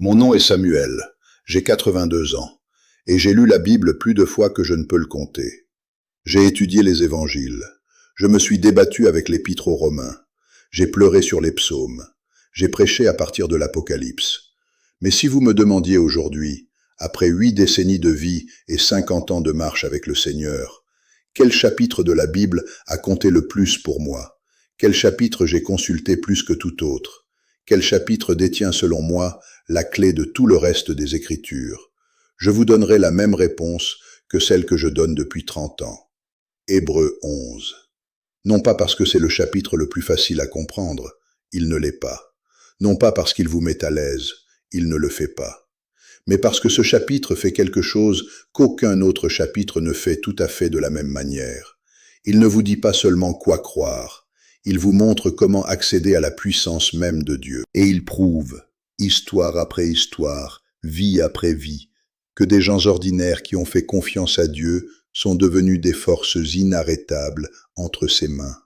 Mon nom est Samuel, j'ai 82 ans, et j'ai lu la Bible plus de fois que je ne peux le compter. J'ai étudié les évangiles, je me suis débattu avec l'épître aux Romains, j'ai pleuré sur les psaumes, j'ai prêché à partir de l'Apocalypse. Mais si vous me demandiez aujourd'hui, après 8 décennies de vie et 50 ans de marche avec le Seigneur, quel chapitre de la Bible a compté le plus pour moi? Quel chapitre j'ai consulté plus que tout autre? Quel chapitre détient selon moi la clé de tout le reste des Écritures? Je vous donnerai la même réponse que celle que je donne depuis 30 ans. Hébreux 11. Non pas parce que c'est le chapitre le plus facile à comprendre, il ne l'est pas. Non pas parce qu'il vous met à l'aise, il ne le fait pas. Mais parce que ce chapitre fait quelque chose qu'aucun autre chapitre ne fait tout à fait de la même manière. Il ne vous dit pas seulement quoi croire, il vous montre comment accéder à la puissance même de Dieu. Et il prouve, histoire après histoire, vie après vie, que des gens ordinaires qui ont fait confiance à Dieu sont devenus des forces inarrêtables entre ses mains.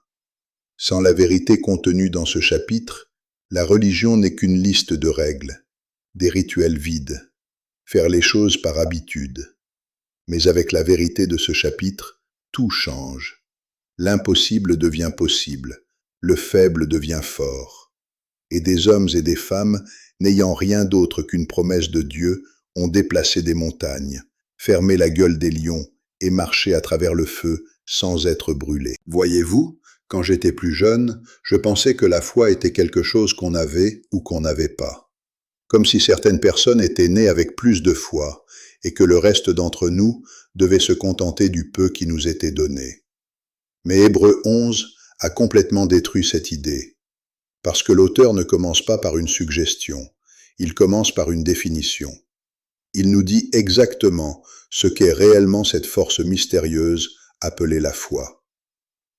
Sans la vérité contenue dans ce chapitre, la religion n'est qu'une liste de règles, des rituels vides, faire les choses par habitude. Mais avec la vérité de ce chapitre, tout change. L'impossible devient possible, le faible devient fort. Et des hommes et des femmes, n'ayant rien d'autre qu'une promesse de Dieu, ont déplacé des montagnes, fermé la gueule des lions et marché à travers le feu sans être brûlés. Voyez-vous, quand j'étais plus jeune, je pensais que la foi était quelque chose qu'on avait ou qu'on n'avait pas. Comme si certaines personnes étaient nées avec plus de foi et que le reste d'entre nous devait se contenter du peu qui nous était donné. Mais Hébreux 11 a complètement détruit cette idée, parce que l'auteur ne commence pas par une suggestion, il commence par une définition. Il nous dit exactement ce qu'est réellement cette force mystérieuse appelée la foi.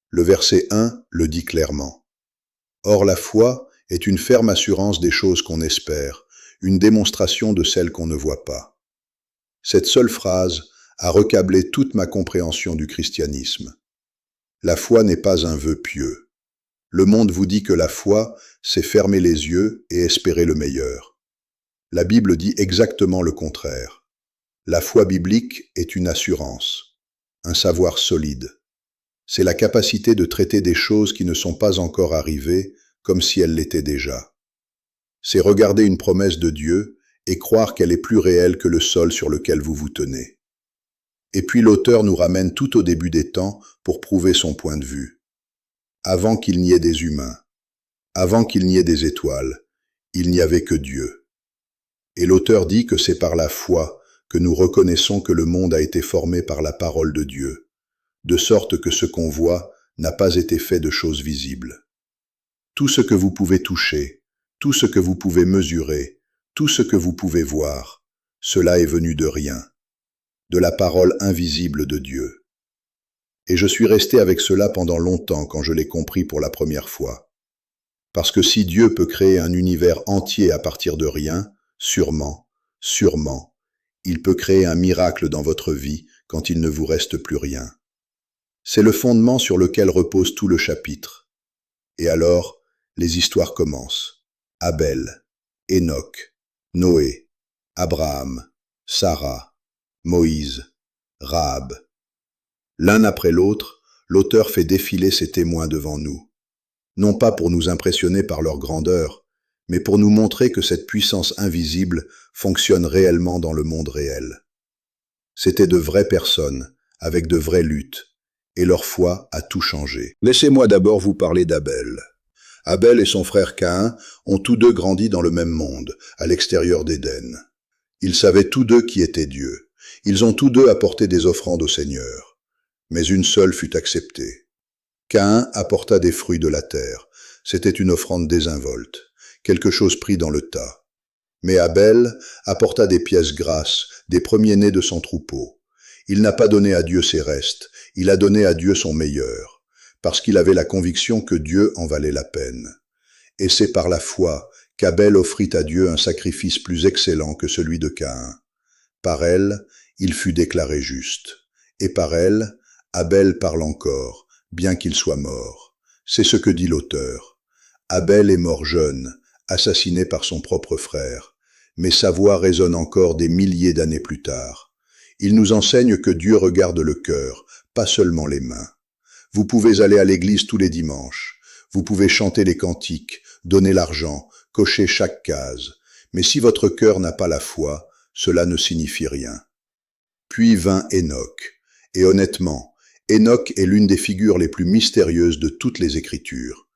Le verset 1 le dit clairement. Or la foi est une ferme assurance des choses qu'on espère, une démonstration de celles qu'on ne voit pas. Cette seule phrase a recablé toute ma compréhension du christianisme. La foi n'est pas un vœu pieux. Le monde vous dit que la foi, c'est fermer les yeux et espérer le meilleur. La Bible dit exactement le contraire. La foi biblique est une assurance, un savoir solide. C'est la capacité de traiter des choses qui ne sont pas encore arrivées comme si elles l'étaient déjà. C'est regarder une promesse de Dieu et croire qu'elle est plus réelle que le sol sur lequel vous vous tenez. Et puis l'auteur nous ramène tout au début des temps pour prouver son point de vue. Avant qu'il n'y ait des humains, avant qu'il n'y ait des étoiles, il n'y avait que Dieu. Et l'auteur dit que c'est par la foi que nous reconnaissons que le monde a été formé par la parole de Dieu, de sorte que ce qu'on voit n'a pas été fait de choses visibles. Tout ce que vous pouvez toucher, tout ce que vous pouvez mesurer, tout ce que vous pouvez voir, cela est venu de rien, de la parole invisible de Dieu. Et je suis resté avec cela pendant longtemps quand je l'ai compris pour la première fois. Parce que si Dieu peut créer un univers entier à partir de rien, sûrement, il peut créer un miracle dans votre vie quand il ne vous reste plus rien. C'est le fondement sur lequel repose tout le chapitre. Et alors, les histoires commencent. Abel, Enoch, Noé, Abraham, Sarah, Moïse, Rahab. L'un après l'autre, l'auteur fait défiler ses témoins devant nous. Non pas pour nous impressionner par leur grandeur, mais pour nous montrer que cette puissance invisible fonctionne réellement dans le monde réel. C'étaient de vraies personnes, avec de vraies luttes, et leur foi a tout changé. Laissez-moi d'abord vous parler d'Abel. Abel et son frère Caïn ont tous deux grandi dans le même monde, à l'extérieur d'Éden. Ils savaient tous deux qui était Dieu. Ils ont tous deux apporté des offrandes au Seigneur. Mais une seule fut acceptée. Caïn apporta des fruits de la terre. C'était une offrande désinvolte, quelque chose pris dans le tas. Mais Abel apporta des pièces grasses, des premiers-nés de son troupeau. Il n'a pas donné à Dieu ses restes, il a donné à Dieu son meilleur, parce qu'il avait la conviction que Dieu en valait la peine. Et c'est par la foi qu'Abel offrit à Dieu un sacrifice plus excellent que celui de Caïn. Par elle, il fut déclaré juste. Et par elle, Abel parle encore, bien qu'il soit mort. C'est ce que dit l'auteur. Abel est mort jeune, assassiné par son propre frère, mais sa voix résonne encore des milliers d'années plus tard. Il nous enseigne que Dieu regarde le cœur, pas seulement les mains. Vous pouvez aller à l'église tous les dimanches, vous pouvez chanter les cantiques, donner l'argent, cocher chaque case, mais si votre cœur n'a pas la foi, cela ne signifie rien. Puis vint Enoch, et honnêtement, Enoch est l'une des figures les plus mystérieuses de toutes les Écritures.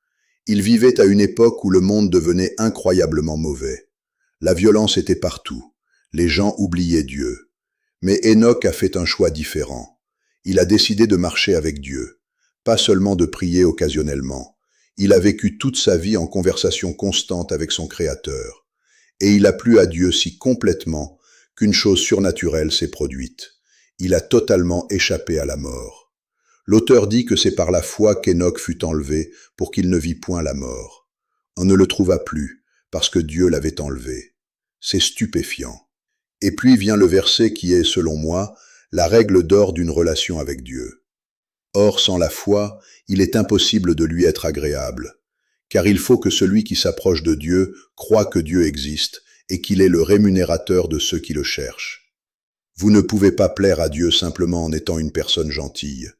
Il vivait à une époque où le monde devenait incroyablement mauvais. La violence était partout, les gens oubliaient Dieu. Mais Enoch a fait un choix différent. Il a décidé de marcher avec Dieu, pas seulement de prier occasionnellement. Il a vécu toute sa vie en conversation constante avec son Créateur. Et il a plu à Dieu si complètement qu'une chose surnaturelle s'est produite. Il a totalement échappé à la mort. L'auteur dit que c'est par la foi qu'Enoch fut enlevé pour qu'il ne vît point la mort. On ne le trouva plus, parce que Dieu l'avait enlevé. C'est stupéfiant. Et puis vient le verset qui est, selon moi, la règle d'or d'une relation avec Dieu. Or, sans la foi, il est impossible de lui être agréable, car il faut que celui qui s'approche de Dieu croie que Dieu existe et qu'il est le rémunérateur de ceux qui le cherchent. Vous ne pouvez pas plaire à Dieu simplement en étant une personne gentille.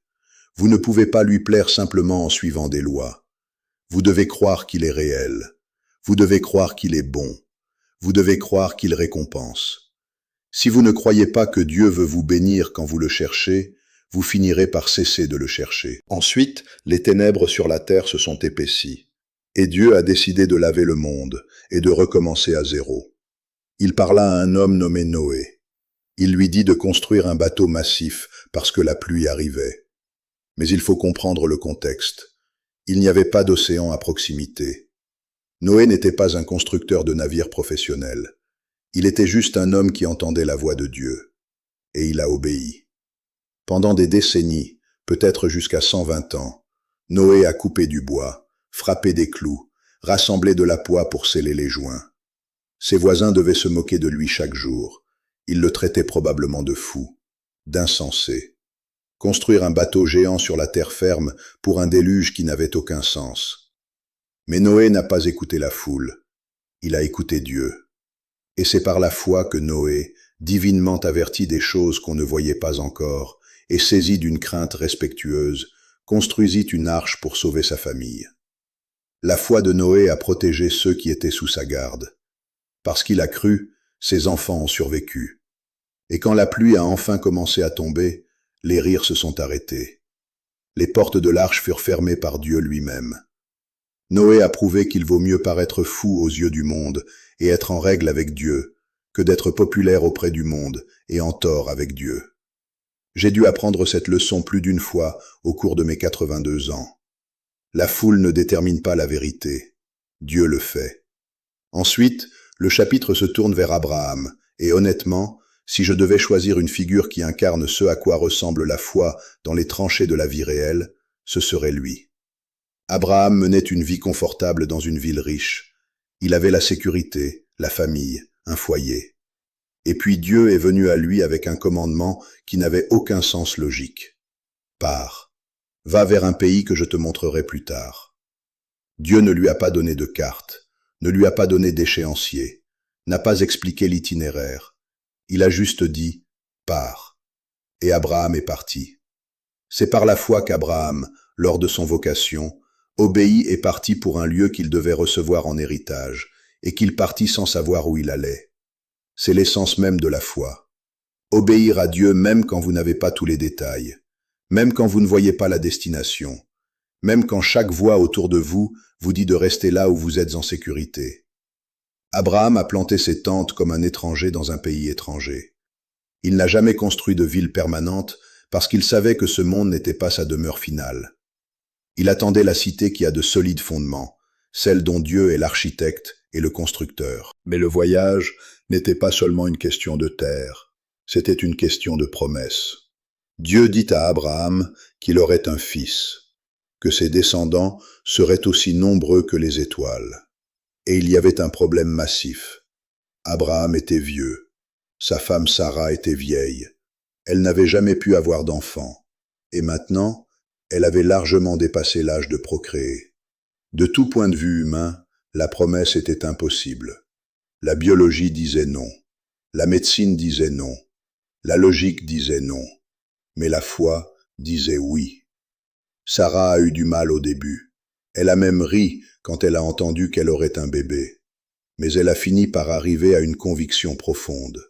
Vous ne pouvez pas lui plaire simplement en suivant des lois. Vous devez croire qu'il est réel. Vous devez croire qu'il est bon. Vous devez croire qu'il récompense. Si vous ne croyez pas que Dieu veut vous bénir quand vous le cherchez, vous finirez par cesser de le chercher. Ensuite, les ténèbres sur la terre se sont épaissies. Et Dieu a décidé de laver le monde et de recommencer à zéro. Il parla à un homme nommé Noé. Il lui dit de construire un bateau massif parce que la pluie arrivait. Mais il faut comprendre le contexte. Il n'y avait pas d'océan à proximité. Noé n'était pas un constructeur de navires professionnel. Il était juste un homme qui entendait la voix de Dieu. Et il a obéi. Pendant des décennies, peut-être jusqu'à 120 ans, Noé a coupé du bois, frappé des clous, rassemblé de la poix pour sceller les joints. Ses voisins devaient se moquer de lui chaque jour. Ils le traitaient probablement de fou, d'insensé. Construire un bateau géant sur la terre ferme pour un déluge qui n'avait aucun sens. Mais Noé n'a pas écouté la foule. Il a écouté Dieu. Et c'est par la foi que Noé, divinement averti des choses qu'on ne voyait pas encore, et saisi d'une crainte respectueuse, construisit une arche pour sauver sa famille. La foi de Noé a protégé ceux qui étaient sous sa garde. Parce qu'il a cru, ses enfants ont survécu. Et quand la pluie a enfin commencé à tomber, les rires se sont arrêtés. Les portes de l'arche furent fermées par Dieu lui-même. Noé a prouvé qu'il vaut mieux paraître fou aux yeux du monde et être en règle avec Dieu que d'être populaire auprès du monde et en tort avec Dieu. J'ai dû apprendre cette leçon plus d'une fois au cours de mes 82 ans. La foule ne détermine pas la vérité. Dieu le fait. Ensuite, le chapitre se tourne vers Abraham, et honnêtement, si je devais choisir une figure qui incarne ce à quoi ressemble la foi dans les tranchées de la vie réelle, ce serait lui. Abraham menait une vie confortable dans une ville riche. Il avait la sécurité, la famille, un foyer. Et puis Dieu est venu à lui avec un commandement qui n'avait aucun sens logique. Pars, va vers un pays que je te montrerai plus tard. Dieu ne lui a pas donné de carte, ne lui a pas donné d'échéancier, n'a pas expliqué l'itinéraire. Il a juste dit « pars ». Et Abraham est parti. C'est par la foi qu'Abraham, lors de son vocation, obéit et partit pour un lieu qu'il devait recevoir en héritage, et qu'il partit sans savoir où il allait. C'est l'essence même de la foi. Obéir à Dieu même quand vous n'avez pas tous les détails, même quand vous ne voyez pas la destination, même quand chaque voix autour de vous vous dit de rester là où vous êtes en sécurité. Abraham a planté ses tentes comme un étranger dans un pays étranger. Il n'a jamais construit de ville permanente parce qu'il savait que ce monde n'était pas sa demeure finale. Il attendait la cité qui a de solides fondements, celle dont Dieu est l'architecte et le constructeur. Mais le voyage n'était pas seulement une question de terre, c'était une question de promesse. Dieu dit à Abraham qu'il aurait un fils, que ses descendants seraient aussi nombreux que les étoiles. Et il y avait un problème massif. Abraham était vieux, sa femme Sarah était vieille, elle n'avait jamais pu avoir d'enfant, et maintenant, elle avait largement dépassé l'âge de procréer. De tout point de vue humain, la promesse était impossible. La biologie disait non. La médecine disait non. La logique disait non. Mais la foi disait oui. Sarah a eu du mal au début. Elle a même ri quand elle a entendu qu'elle aurait un bébé. Mais elle a fini par arriver à une conviction profonde.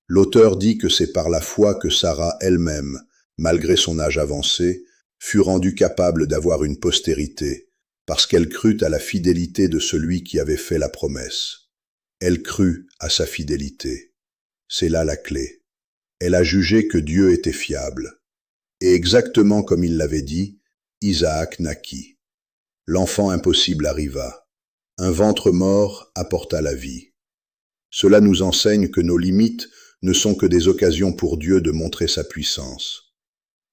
L'auteur dit que c'est par la foi que Sarah elle-même, malgré son âge avancé, fut rendue capable d'avoir une postérité, parce qu'elle crut à la fidélité de celui qui avait fait la promesse. Elle crut à sa fidélité. C'est là la clé. Elle a jugé que Dieu était fiable. Et exactement comme il l'avait dit, Isaac naquit. L'enfant impossible arriva. Un ventre mort apporta la vie. Cela nous enseigne que nos limites ne sont que des occasions pour Dieu de montrer sa puissance.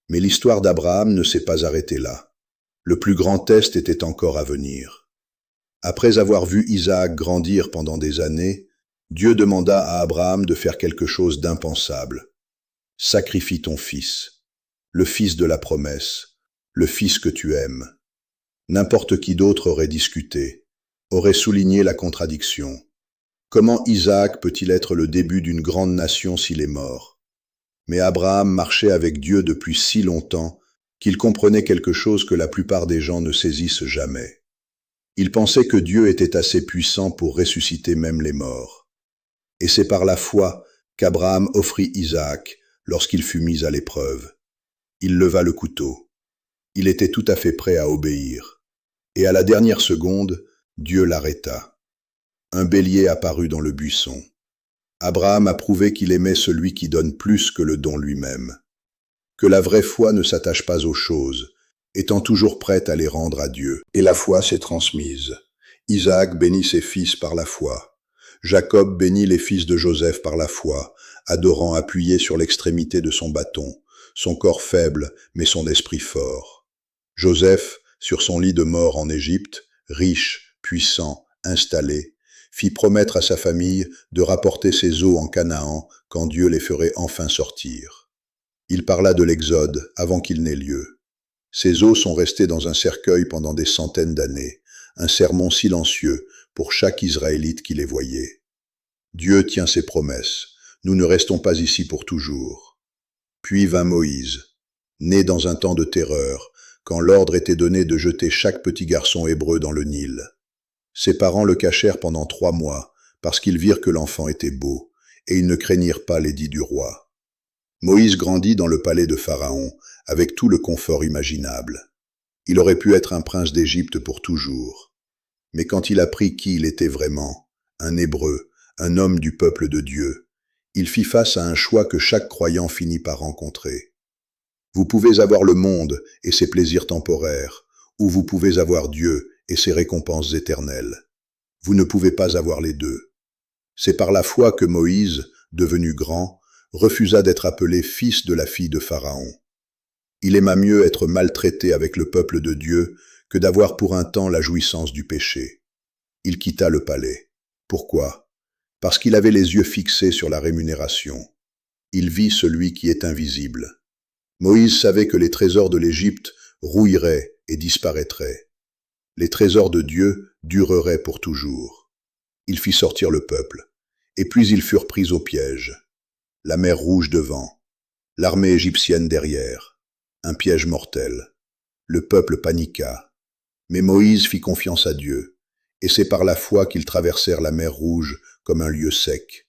Mais l'histoire d'Abraham ne s'est pas arrêtée là. Le plus grand test était encore à venir. Après avoir vu Isaac grandir pendant des années, Dieu demanda à Abraham de faire quelque chose d'impensable. Sacrifie ton fils, le fils de la promesse, le fils que tu aimes. N'importe qui d'autre aurait discuté, aurait souligné la contradiction. Comment Isaac peut-il être le début d'une grande nation s'il est mort? Mais Abraham marchait avec Dieu depuis si longtemps qu'il comprenait quelque chose que la plupart des gens ne saisissent jamais. Il pensait que Dieu était assez puissant pour ressusciter même les morts. Et c'est par la foi qu'Abraham offrit Isaac lorsqu'il fut mis à l'épreuve. Il leva le couteau. Il était tout à fait prêt à obéir. Et à la dernière seconde, Dieu l'arrêta. Un bélier apparut dans le buisson. Abraham a prouvé qu'il aimait celui qui donne plus que le don lui-même. Que la vraie foi ne s'attache pas aux choses, étant toujours prête à les rendre à Dieu. Et la foi s'est transmise. Isaac bénit ses fils par la foi. Jacob bénit les fils de Joseph par la foi, adorant appuyé sur l'extrémité de son bâton, son corps faible, mais son esprit fort. Joseph, sur son lit de mort en Égypte, riche, puissant, installé, fit promettre à sa famille de rapporter ses os en Canaan quand Dieu les ferait enfin sortir. Il parla de l'Exode avant qu'il n'ait lieu. Ces os sont restés dans un cercueil pendant des centaines d'années, un sermon silencieux pour chaque Israélite qui les voyait. Dieu tient ses promesses. Nous ne restons pas ici pour toujours. Puis vint Moïse, né dans un temps de terreur, quand l'ordre était donné de jeter chaque petit garçon hébreu dans le Nil. Ses parents le cachèrent pendant 3 mois, parce qu'ils virent que l'enfant était beau, et ils ne craignirent pas l'édit du roi. Moïse grandit dans le palais de Pharaon, avec tout le confort imaginable. Il aurait pu être un prince d'Égypte pour toujours. Mais quand il apprit qui il était vraiment, un Hébreu, un homme du peuple de Dieu, il fit face à un choix que chaque croyant finit par rencontrer. Vous pouvez avoir le monde et ses plaisirs temporaires, ou vous pouvez avoir Dieu et ses récompenses éternelles. Vous ne pouvez pas avoir les deux. C'est par la foi que Moïse, devenu grand, refusa d'être appelé fils de la fille de Pharaon. Il aima mieux être maltraité avec le peuple de Dieu que d'avoir pour un temps la jouissance du péché. Il quitta le palais. Pourquoi? Parce qu'il avait les yeux fixés sur la rémunération. Il vit celui qui est invisible. Moïse savait que les trésors de l'Égypte rouilleraient et disparaîtraient. Les trésors de Dieu dureraient pour toujours. Il fit sortir le peuple, et puis ils furent pris au piège. La mer Rouge devant, l'armée égyptienne derrière, un piège mortel. Le peuple paniqua. Mais Moïse fit confiance à Dieu, et c'est par la foi qu'ils traversèrent la mer Rouge comme un lieu sec.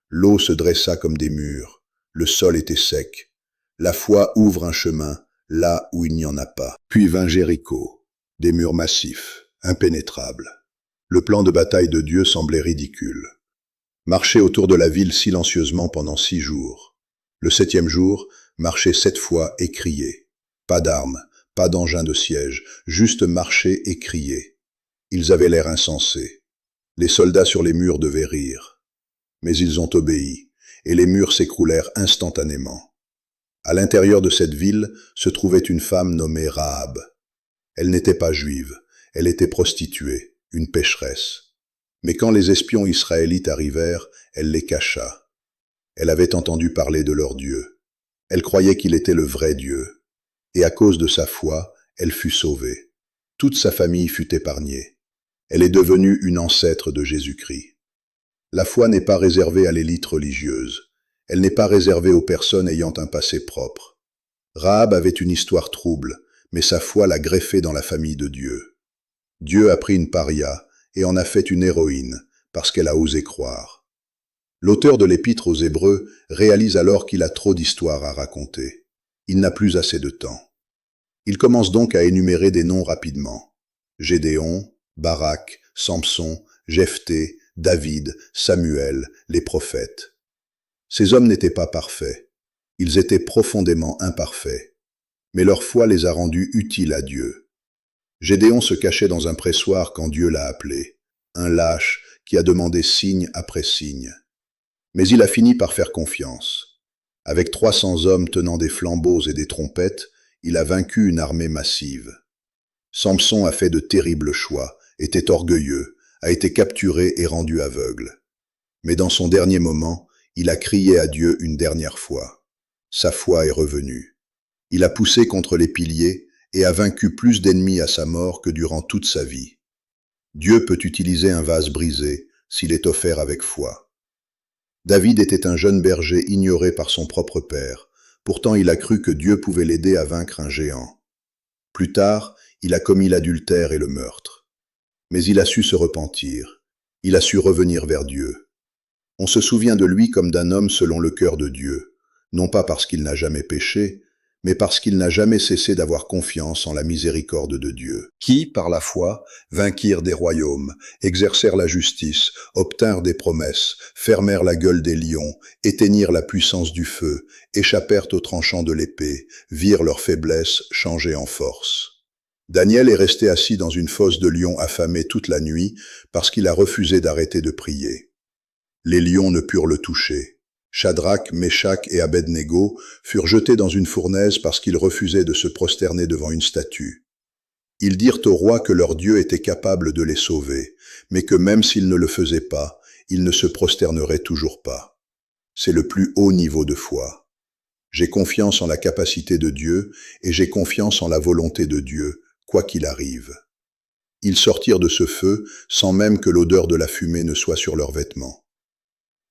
L'eau se dressa comme des murs, le sol était sec. La foi ouvre un chemin là où il n'y en a pas. Puis vint Jéricho, des murs massifs, impénétrables. Le plan de bataille de Dieu semblait ridicule. Marcher autour de la ville silencieusement pendant 6 jours. Le 7e jour, marcher 7 fois et crier. Pas d'armes, pas d'engins de siège, juste marcher et crier. Ils avaient l'air insensés. Les soldats sur les murs devaient rire. Mais ils ont obéi, et les murs s'écroulèrent instantanément. À l'intérieur de cette ville se trouvait une femme nommée Rahab. Elle n'était pas juive, elle était prostituée, une pécheresse. Mais quand les espions israélites arrivèrent, elle les cacha. Elle avait entendu parler de leur Dieu. Elle croyait qu'il était le vrai Dieu. Et à cause de sa foi, elle fut sauvée. Toute sa famille fut épargnée. Elle est devenue une ancêtre de Jésus-Christ. La foi n'est pas réservée à l'élite religieuse. Elle n'est pas réservée aux personnes ayant un passé propre. Rahab avait une histoire trouble, mais sa foi l'a greffée dans la famille de Dieu. Dieu a pris une paria et en a fait une héroïne, parce qu'elle a osé croire. L'auteur de l'Épître aux Hébreux réalise alors qu'il a trop d'histoires à raconter. Il n'a plus assez de temps. Il commence donc à énumérer des noms rapidement. Gédéon, Barak, Samson, Jephthé, David, Samuel, les prophètes. Ces hommes n'étaient pas parfaits. Ils étaient profondément imparfaits. Mais leur foi les a rendus utiles à Dieu. Gédéon se cachait dans un pressoir quand Dieu l'a appelé. Un lâche qui a demandé signe après signe. Mais il a fini par faire confiance. Avec 300 hommes tenant des flambeaux et des trompettes, il a vaincu une armée massive. Samson a fait de terribles choix, était orgueilleux, a été capturé et rendu aveugle. Mais dans son dernier moment, il a crié à Dieu une dernière fois. Sa foi est revenue. Il a poussé contre les piliers et a vaincu plus d'ennemis à sa mort que durant toute sa vie. Dieu peut utiliser un vase brisé s'il est offert avec foi. David était un jeune berger ignoré par son propre père. Pourtant, il a cru que Dieu pouvait l'aider à vaincre un géant. Plus tard, il a commis l'adultère et le meurtre. Mais il a su se repentir. Il a su revenir vers Dieu. On se souvient de lui comme d'un homme selon le cœur de Dieu, non pas parce qu'il n'a jamais péché, mais parce qu'il n'a jamais cessé d'avoir confiance en la miséricorde de Dieu, qui, par la foi, vainquirent des royaumes, exercèrent la justice, obtinrent des promesses, fermèrent la gueule des lions, éteignirent la puissance du feu, échappèrent aux tranchants de l'épée, virent leur faiblesse changer en force. Daniel est resté assis dans une fosse de lions affamé toute la nuit parce qu'il a refusé d'arrêter de prier. Les lions ne purent le toucher. Shadrach, Méshach et Abed-Négo furent jetés dans une fournaise parce qu'ils refusaient de se prosterner devant une statue. Ils dirent au roi que leur Dieu était capable de les sauver, mais que même s'ils ne le faisaient pas, ils ne se prosterneraient toujours pas. C'est le plus haut niveau de foi. J'ai confiance en la capacité de Dieu et j'ai confiance en la volonté de Dieu, quoi qu'il arrive. Ils sortirent de ce feu sans même que l'odeur de la fumée ne soit sur leurs vêtements.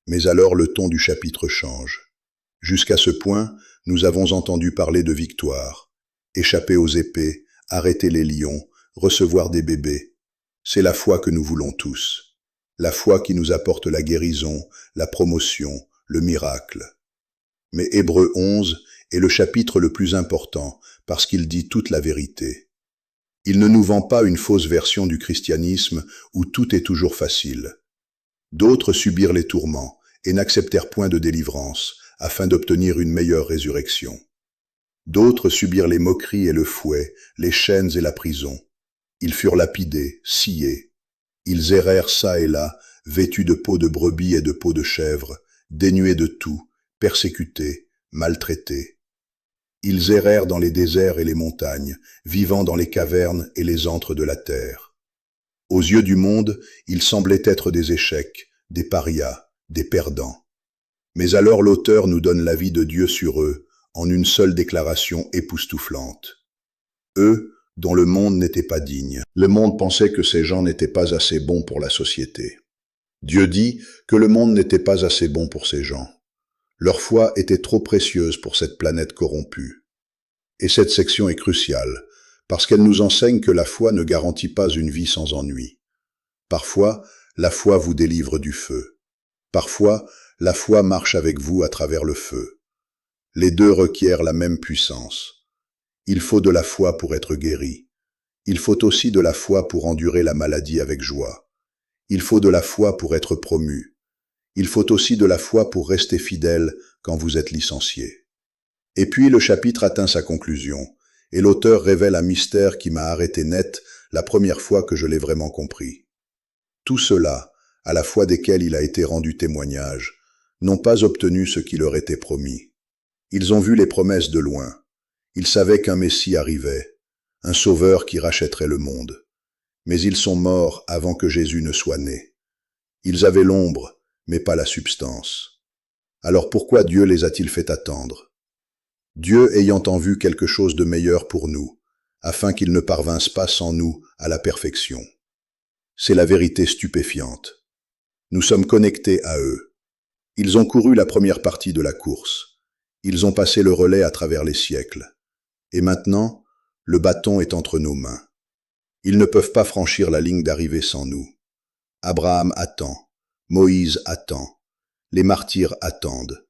Mais alors le ton du chapitre change. Jusqu'à ce point, nous avons entendu parler de victoire, échapper aux épées, arrêter les lions, recevoir des bébés. C'est la foi que nous voulons tous. La foi qui nous apporte la guérison, la promotion, le miracle. Mais Hébreux 11 est le chapitre le plus important parce qu'il dit toute la vérité. Il ne nous vend pas une fausse version du christianisme où tout est toujours facile. D'autres subirent les tourments et n'acceptèrent point de délivrance, afin d'obtenir une meilleure résurrection. D'autres subirent les moqueries et le fouet, les chaînes et la prison. Ils furent lapidés, sciés. Ils errèrent çà et là, vêtus de peaux de brebis et de peaux de chèvre, dénués de tout, persécutés, maltraités. Ils errèrent dans les déserts et les montagnes, vivant dans les cavernes et les antres de la terre. Aux yeux du monde, ils semblaient être des échecs, des parias, des perdants. Mais alors l'auteur nous donne l'avis de Dieu sur eux, en une seule déclaration époustouflante. Eux, dont le monde n'était pas digne. Le monde pensait que ces gens n'étaient pas assez bons pour la société. Dieu dit que le monde n'était pas assez bon pour ces gens. Leur foi était trop précieuse pour cette planète corrompue. Et cette section est cruciale, parce qu'elle nous enseigne que la foi ne garantit pas une vie sans ennui. Parfois, la foi vous délivre du feu. Parfois, la foi marche avec vous à travers le feu. Les deux requièrent la même puissance. Il faut de la foi pour être guéri. Il faut aussi de la foi pour endurer la maladie avec joie. Il faut de la foi pour être promu. Il faut aussi de la foi pour rester fidèle quand vous êtes licencié. Et puis le chapitre atteint sa conclusion, et l'auteur révèle un mystère qui m'a arrêté net la première fois que je l'ai vraiment compris. Tout cela, à la foi desquels il a été rendu témoignage, n'ont pas obtenu ce qui leur était promis. Ils ont vu les promesses de loin. Ils savaient qu'un Messie arrivait, un sauveur qui rachèterait le monde. Mais ils sont morts avant que Jésus ne soit né. Ils avaient l'ombre, mais pas la substance. Alors pourquoi Dieu les a-t-il fait attendre? Dieu ayant en vue quelque chose de meilleur pour nous, afin qu'ils ne parvinssent pas sans nous à la perfection. C'est la vérité stupéfiante. Nous sommes connectés à eux. Ils ont couru la première partie de la course. Ils ont passé le relais à travers les siècles. Et maintenant, le bâton est entre nos mains. Ils ne peuvent pas franchir la ligne d'arrivée sans nous. Abraham attend. Moïse attend. Les martyrs attendent.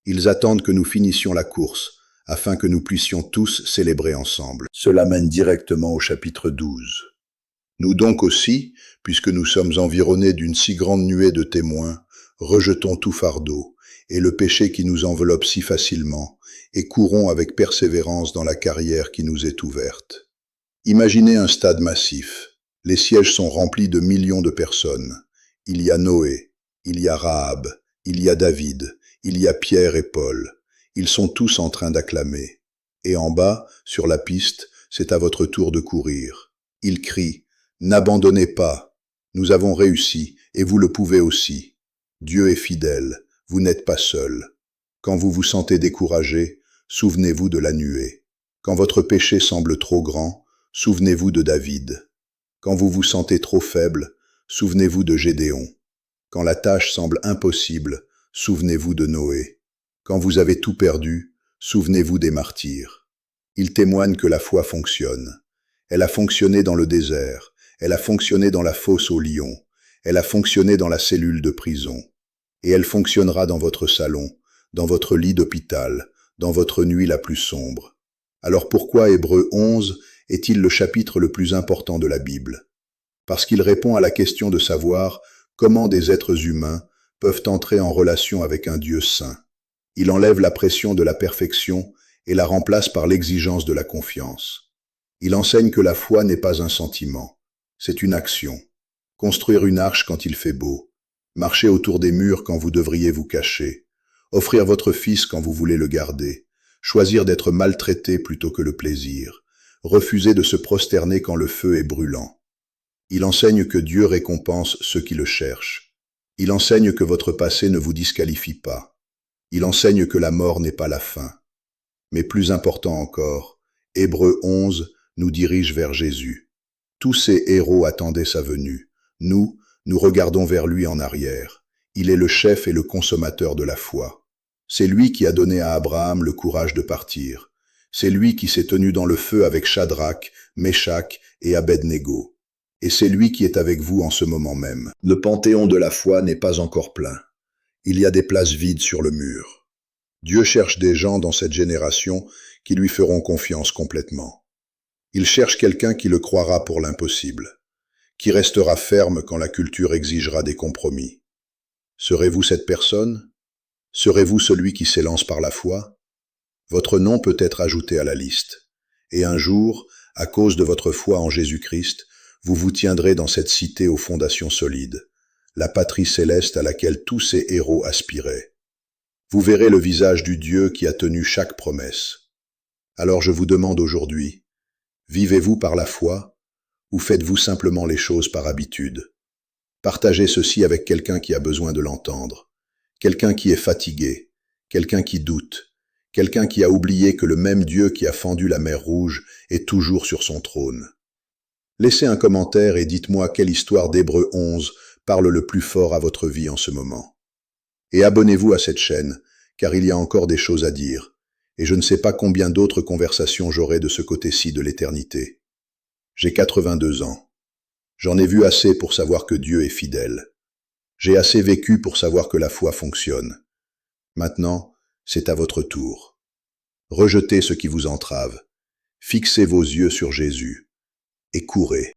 Ils attendent que nous finissions la course, afin que nous puissions tous célébrer ensemble. Cela mène directement au chapitre 12. Nous donc aussi, puisque nous sommes environnés d'une si grande nuée de témoins, rejetons tout fardeau et le péché qui nous enveloppe si facilement, et courons avec persévérance dans la carrière qui nous est ouverte. Imaginez un stade massif. Les sièges sont remplis de millions de personnes. Il y a Noé, il y a Rahab, il y a David, il y a Pierre et Paul. Ils sont tous en train d'acclamer. Et en bas, sur la piste, c'est à votre tour de courir. Ils crient « N'abandonnez pas, nous avons réussi, et vous le pouvez aussi. Dieu est fidèle, vous n'êtes pas seul. Quand vous vous sentez découragé, souvenez-vous de la nuée. Quand votre péché semble trop grand, souvenez-vous de David. Quand vous vous sentez trop faible, souvenez-vous de Gédéon. Quand la tâche semble impossible, souvenez-vous de Noé. Quand vous avez tout perdu, souvenez-vous des martyrs. Ils témoignent que la foi fonctionne. Elle a fonctionné dans le désert, elle a fonctionné dans la fosse aux lions, elle a fonctionné dans la cellule de prison. Et elle fonctionnera dans votre salon, dans votre lit d'hôpital, dans votre nuit la plus sombre. Alors pourquoi Hébreux 11 est-il le chapitre le plus important de la Bible? Parce qu'il répond à la question de savoir comment des êtres humains peuvent entrer en relation avec un Dieu saint. Il enlève la pression de la perfection et la remplace par l'exigence de la confiance. Il enseigne que la foi n'est pas un sentiment, c'est une action. Construire une arche quand il fait beau, marcher autour des murs quand vous devriez vous cacher, offrir votre fils quand vous voulez le garder, choisir d'être maltraité plutôt que le plaisir, refuser de se prosterner quand le feu est brûlant. Il enseigne que Dieu récompense ceux qui le cherchent. Il enseigne que votre passé ne vous disqualifie pas. Il enseigne que la mort n'est pas la fin. Mais plus important encore, Hébreux 11 nous dirige vers Jésus. Tous ces héros attendaient sa venue. Nous regardons vers lui en arrière. Il est le chef et le consommateur de la foi. C'est lui qui a donné à Abraham le courage de partir. C'est lui qui s'est tenu dans le feu avec Shadrach, Meshach et Abednego. Et c'est lui qui est avec vous en ce moment même. Le panthéon de la foi n'est pas encore plein. Il y a des places vides sur le mur. Dieu cherche des gens dans cette génération qui lui feront confiance complètement. Il cherche quelqu'un qui le croira pour l'impossible, qui restera ferme quand la culture exigera des compromis. Serez-vous cette personne? Serez-vous celui qui s'élance par la foi? Votre nom peut être ajouté à la liste. Et un jour, à cause de votre foi en Jésus-Christ, vous vous tiendrez dans cette cité aux fondations solides, la patrie céleste à laquelle tous ces héros aspiraient. Vous verrez le visage du Dieu qui a tenu chaque promesse. Alors je vous demande aujourd'hui, vivez-vous par la foi ou faites-vous simplement les choses par habitude? Partagez ceci avec quelqu'un qui a besoin de l'entendre, quelqu'un qui est fatigué, quelqu'un qui doute, quelqu'un qui a oublié que le même Dieu qui a fendu la mer Rouge est toujours sur son trône. Laissez un commentaire et dites-moi quelle histoire d'Hébreux 11 parle le plus fort à votre vie en ce moment. Et abonnez-vous à cette chaîne, car il y a encore des choses à dire, et je ne sais pas combien d'autres conversations j'aurai de ce côté-ci de l'éternité. J'ai 82 ans. J'en ai vu assez pour savoir que Dieu est fidèle. J'ai assez vécu pour savoir que la foi fonctionne. Maintenant, c'est à votre tour. Rejetez ce qui vous entrave. Fixez vos yeux sur Jésus et courez.